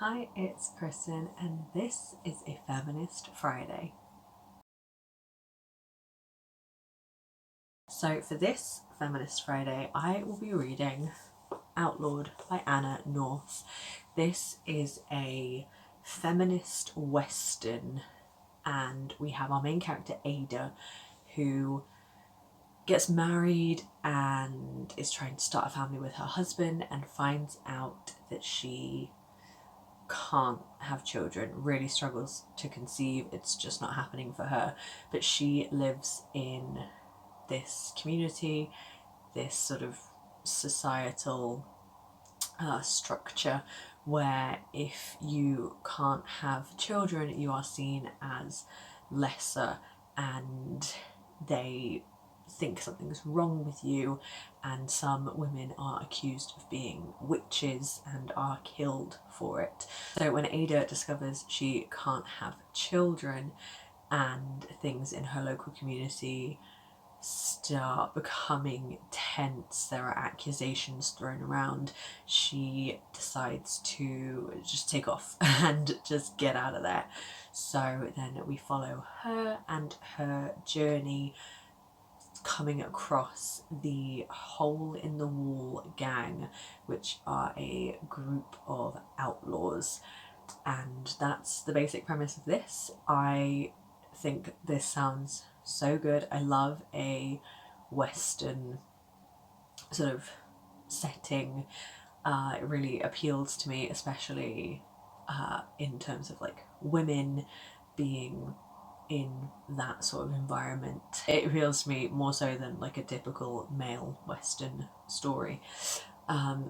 Hi, it's Kristen, and this is a Feminist Friday. So, for this Feminist Friday, I will be reading Outlawed by Anna North. This is a feminist western, and we have our main character Ada, who gets married and is trying to start a family with her husband and finds out that she can't have children, really struggles to conceive, it's just not happening for her. But she lives in this community, this sort of societal structure where if you can't have children, you are seen as lesser, and they think something's wrong with you, and some women are accused of being witches and are killed for it. So when Ada discovers she can't have children and things in her local community start becoming tense, there are accusations thrown around, she decides to just take off and just get out of there. So then we follow her and her journey coming across the Hole in the Wall gang, which are a group of outlaws. And that's the basic premise of this. I think this sounds so good. I love a Western sort of setting. It really appeals to me, especially in terms of like women being in that sort of environment. It appeals to me more so than like a typical male Western story.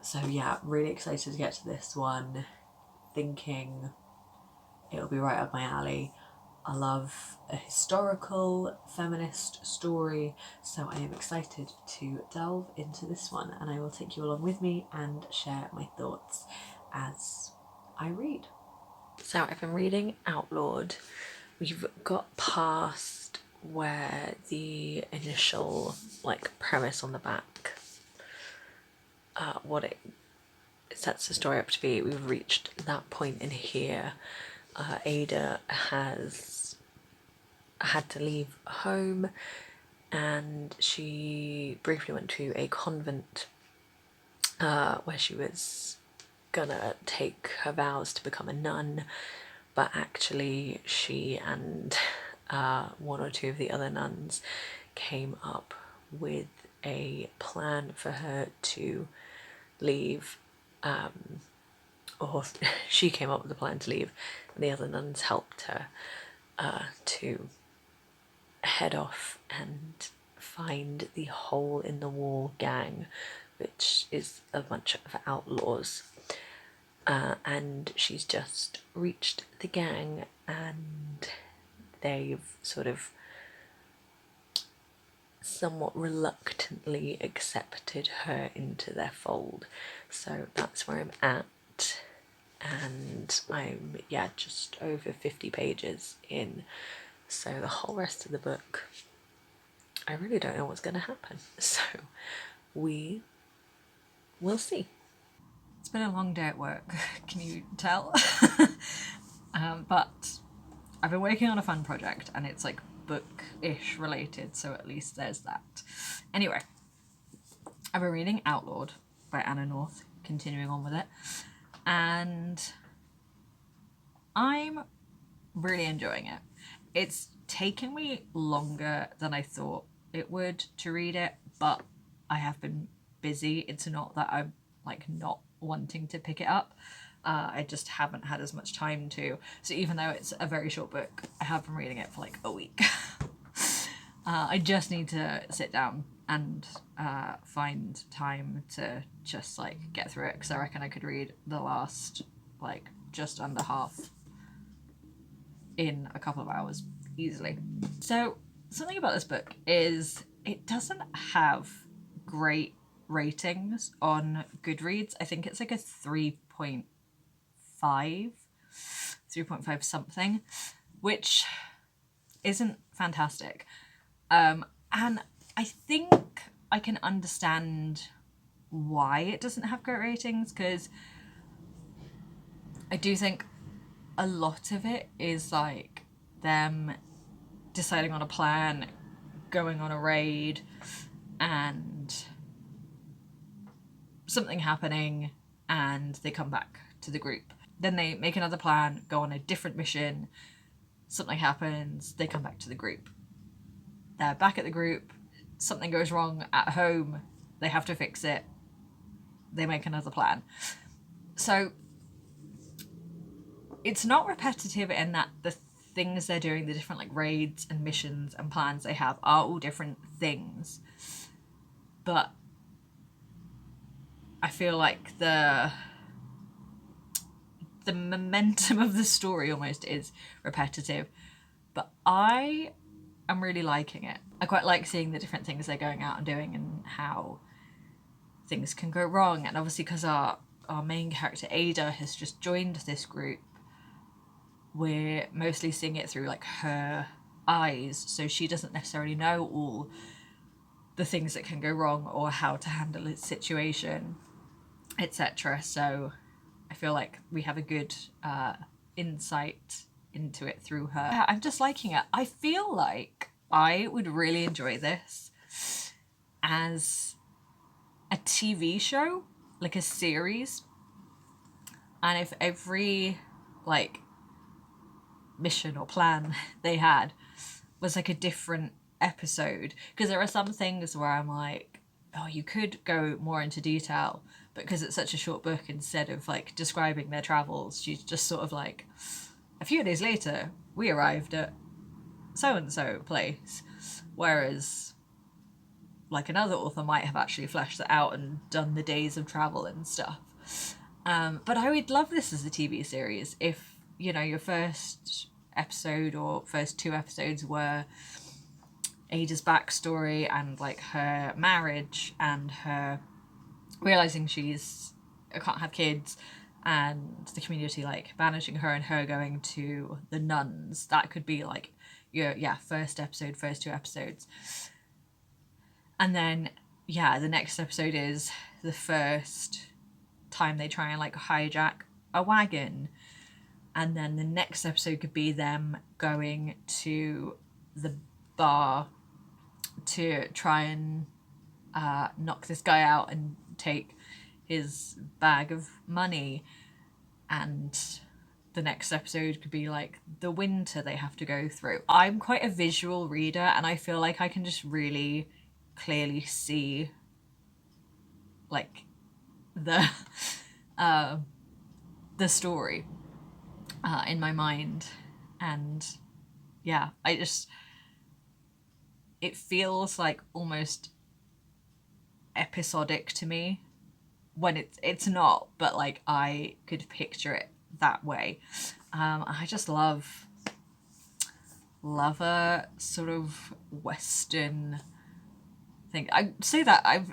So yeah, really excited to get to this one, thinking it'll be right up my alley. I love a historical feminist story, so I am excited to delve into this one, and I will take you along with me and share my thoughts as I read. So I've been reading Outlawed. We've got past where the initial like premise on the back, what it sets the story up to be. We've reached that point in here. Ada has had to leave home, and she briefly went to a convent where she was gonna take her vows to become a nun, but actually she and one or two of the other nuns came up with a plan for her to leave, or she came up with a plan to leave, and the other nuns helped her to head off and find the Hole in the Wall gang, which is a bunch of outlaws. And she's just reached the gang, and they've sort of somewhat reluctantly accepted her into their fold. So that's where I'm at, and I'm just over 50 pages in, so the whole rest of the book I really don't know what's going to happen, so we will see. It's been a long day at work, can you tell? But I've been working on a fun project, and it's like book-ish related, so at least there's that. Anyway, I've been reading Outlawed by Anna North, continuing on with it, and I'm really enjoying it. It's taken me longer than I thought it would to read it, but I have been busy. It's not that I'm like not wanting to pick it up. I just haven't had as much time to. So even though it's a very short book, I have been reading it for like a week. I just need to sit down and find time to just like get through it, because I reckon I could read the last like just under half in a couple of hours easily. So something about this book is it doesn't have great ratings on Goodreads. I think it's like a 3.5 something, which isn't fantastic. And I think I can understand why it doesn't have great ratings, because I do think a lot of it is like them deciding on a plan, going on a raid, and something happening, and they come back to the group. Then they make another plan, go on a different mission, something happens, they come back to the group. They're back at the group, something goes wrong at home, they have to fix it, they make another plan. So it's not repetitive in that the things they're doing, the different like raids and missions and plans they have are all different things. But I feel like the momentum of the story almost is repetitive. But I am really liking it. I quite like seeing the different things they're going out and doing and how things can go wrong. And obviously because our main character Ada has just joined this group, we're mostly seeing it through like her eyes, so she doesn't necessarily know all the things that can go wrong or how to handle a situation, etc. So I feel like we have a good insight into it through her. Yeah, I'm just liking it. I feel like I would really enjoy this as a TV show, like a series, and if every like mission or plan they had was like a different episode, because there are some things where I'm like, oh, you could go more into detail, but because it's such a short book, instead of like describing their travels, she's just sort of like, a few days later we arrived at so and so place, whereas like another author might have actually fleshed that out and done the days of travel and stuff. But I would love this as a TV series if, you know, your first episode or first 2 episodes were Ada's backstory and like her marriage and her realizing she's can't have kids and the community like banishing her and her going to the nuns. That could be like your first episode, first 2 episodes. And then the next episode is the first time they try and like hijack a wagon. And then the next episode could be them going to the bar to try and knock this guy out and take his bag of money. And the next episode could be like the winter they have to go through. I'm quite a visual reader, and I feel like I can just really clearly see like the story in my mind. And it feels like almost episodic to me when it's not, but like I could picture it that way. I just love a sort of Western thing. I say that I've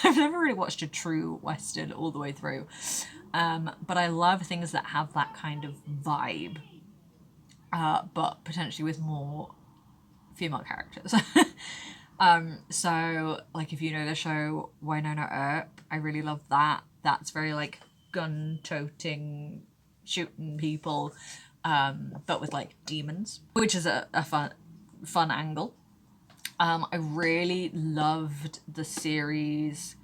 never really watched a true Western all the way through, but I love things that have that kind of vibe, but potentially with more female characters. So like if you know the show Winona Earp, I really love that. That's very like gun-toting, shooting people, but with like demons, which is a fun angle. I really loved the series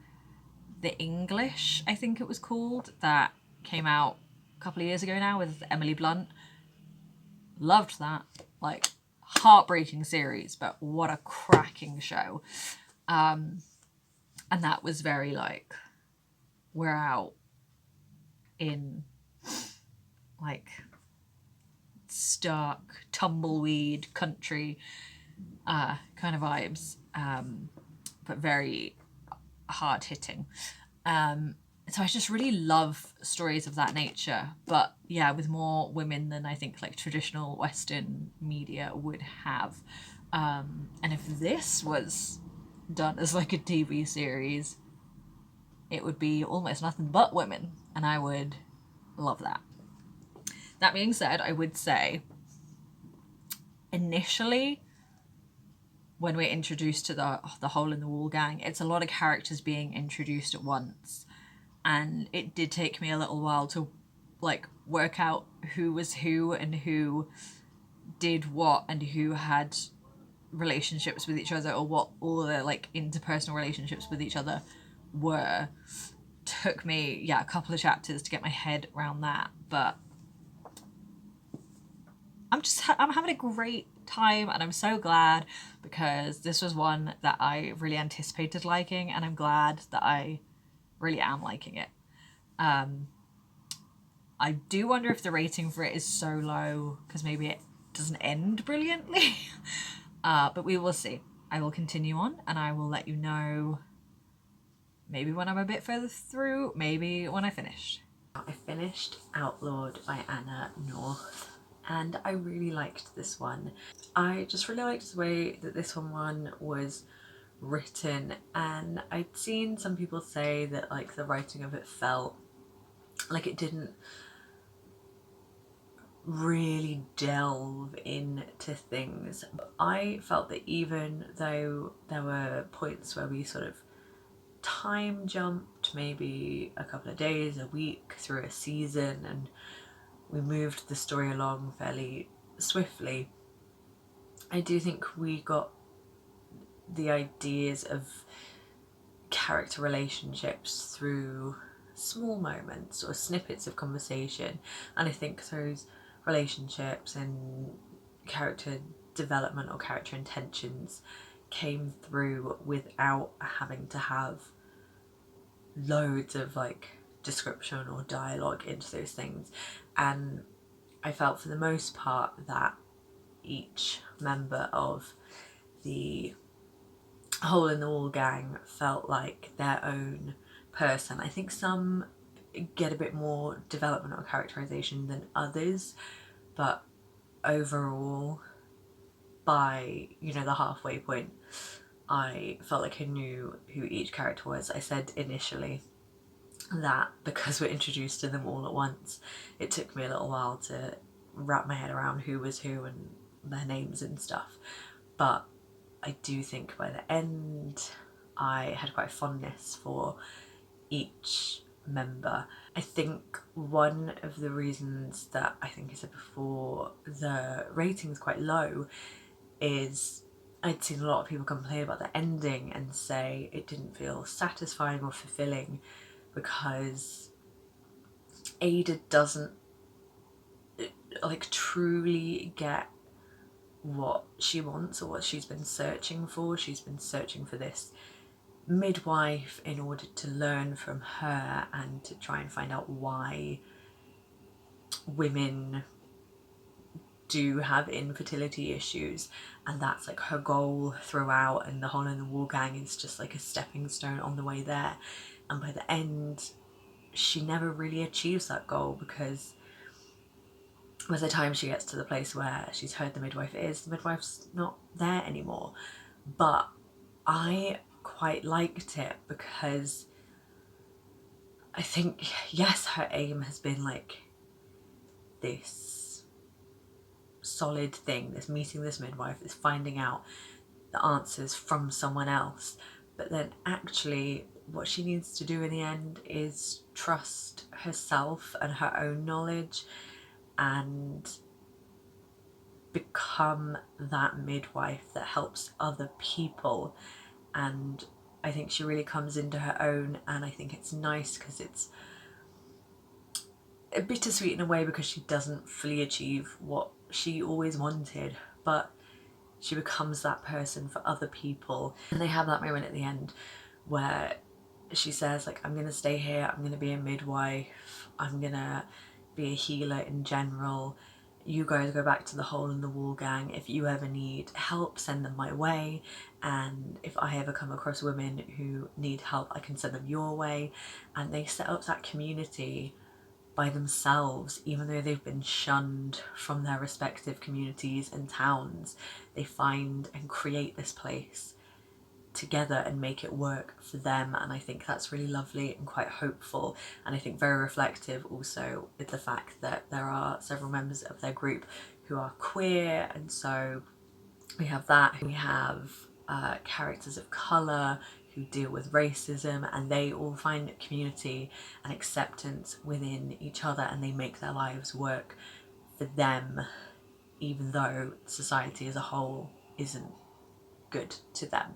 The English, I think it was called, that came out a couple of years ago now with Emily Blunt. Loved that. Like, heartbreaking series, but what a cracking show. And that was very like, we're out in like stark tumbleweed country kind of vibes, but very hard hitting. So I just really love stories of that nature, but with more women than I think like traditional Western media would have. And if this was done as like a TV series, it would be almost nothing but women, and I would love that. That being said, I would say initially when we're introduced to the Hole in the Wall gang, it's a lot of characters being introduced at once. And it did take me a little while to like work out who was who and who did what and who had relationships with each other, or what all the like interpersonal relationships with each other were. Took me a couple of chapters to get my head around that, but I'm having a great time, and I'm so glad, because this was one that I really anticipated liking, and I'm glad that I really am liking it. I do wonder if the rating for it is so low because maybe it doesn't end brilliantly. But we will see. I will continue on, and I will let you know maybe when I'm a bit further through, maybe when I finished. I finished Outlawed by Anna North, and I really liked this one. I just really liked the way that this one was written, and I'd seen some people say that like the writing of it felt like it didn't really delve into things. But I felt that even though there were points where we sort of time jumped maybe a couple of days, a week through a season, and we moved the story along fairly swiftly, I do think we got the ideas of character relationships through small moments or snippets of conversation, and I think those relationships and character development or character intentions came through without having to have loads of like description or dialogue into those things. And I felt for the most part that each member of the Hole in the Wall gang felt like their own person. I think some get a bit more development or characterization than others, but overall, by the halfway point, I felt like I knew who each character was. I said initially that because we're introduced to them all at once, it took me a little while to wrap my head around who was who and their names and stuff, but I do think by the end I had quite a fondness for each member. I think one of the reasons that I think I said before the rating's quite low is I'd seen a lot of people complain about the ending and say it didn't feel satisfying or fulfilling because Ada doesn't like truly get what she wants or what she's been searching for. She's been searching for this midwife in order to learn from her and to try and find out why women do have infertility issues, and that's like her goal throughout, and the Hole in the Wall gang is just like a stepping stone on the way there. And by the end she never really achieves that goal, because by the time she gets to the place where she's heard the midwife's not there anymore. But I quite liked it because I think, yes, her aim has been like this solid thing, this meeting this midwife, this finding out the answers from someone else, but then actually what she needs to do in the end is trust herself and her own knowledge and become that midwife that helps other people. And I think she really comes into her own, and I think it's nice because it's a bittersweet in a way because she doesn't fully achieve what she always wanted, but she becomes that person for other people. And they have that moment at the end where she says like, I'm gonna stay here, I'm gonna be a midwife, I'm gonna be a healer in general, you guys go back to the Hole in the Wall gang. If you ever need help, send them my way, and if I ever come across women who need help, I can send them your way. And they set up that community by themselves, even though they've been shunned from their respective communities and towns. They find and create this place together and make it work for them, and I think that's really lovely and quite hopeful, and I think very reflective also with the fact that there are several members of their group who are queer, and so we have that. We have characters of colour who deal with racism, and they all find community and acceptance within each other, and they make their lives work for them even though society as a whole isn't good to them.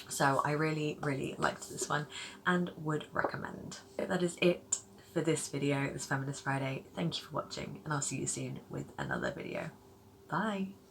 So I really liked this one and would recommend. That is it for this video, this Feminist Friday. Thank you for watching, and I'll see you soon with another video. Bye!